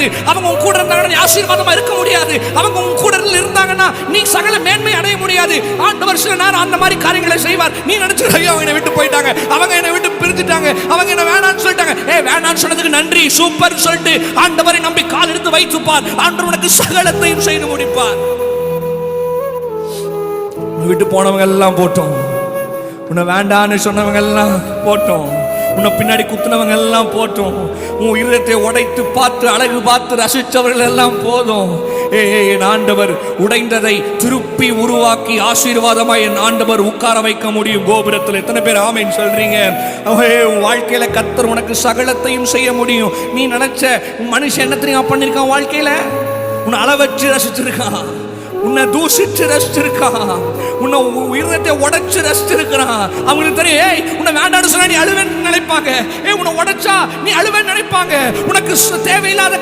முடியாது. அவங்க உன் கூட இருந்தாங்கன்னா நீ ஆசீர்வாதமா இருக்க முடியாது. அவங்க உன் கூட இருந்தாங்கன்னா நீ சகல மேன்மை அடைய முடியாது. ஆண்டவர் சில நேரம் அந்த மாதிரி காரியங்களை செய்வார். நீ நினைச்சு ஐயோ அவங்க என்னை விட்டு போயிட்டாங்க, அவங்க என்னை விட்டு பிரிஞ்சுட்டாங்க, அவங்க என்ன வேணான்னு சொல்லிட்டாங்க. வேணான்னு சொன்னதுக்கு நன்றி, சூப்பர் சொல்லிட்டு ஆண்டவரை நம்பி கால் எடுத்து வைத்துப்பார். ஆண்டவர் உனக்கு சகலத்தையும் செய்து முடிப்பார். விட்டு போனவங்க எல்லாம் போட்டோம், உன்னை வேண்டான்னு சொன்னவங்க எல்லாம் போட்டோம், உன்னை பின்னாடி குத்துனவங்க எல்லாம் போட்டோம், உன் இருதயத்தை உடைத்து பார்த்து அழகு பார்த்து ரசித்தவர்கள் எல்லாம் போதும். என் ஆண்டவர் உடைந்ததை திருப்பி உருவாக்கி ஆசீர்வாதமாய் என் ஆண்டவர் உட்கார வைக்க முடியும் கோபுரத்தில். எத்தனை பேர் ஆமென் சொல்றீங்க? உன் வாழ்க்கையில கர்த்தர் உனக்கு சகலத்தையும் செய்ய முடியும். நீ நினைச்ச மனுஷன் என்ன தெரியுமா பண்ணிருக்கான்? வாழ்க்கையில உன்னை அளவற்று ரசிச்சிருக்கான், உன்னை தூசிச்சு ரசிச்சிருக்கான், உன்னை உயிரத்தை உடைச்சு ரசிச்சிருக்கிறான். அவங்களுக்கு தெரியும் உன்னை வேண்டான்னு சொன்னா நீ அழுவேன்னு நினைப்பாங்க, உன்னை உடைச்சா நீ அழுவேன்னு நினைப்பாங்க. உனக்கு தேவையில்லாத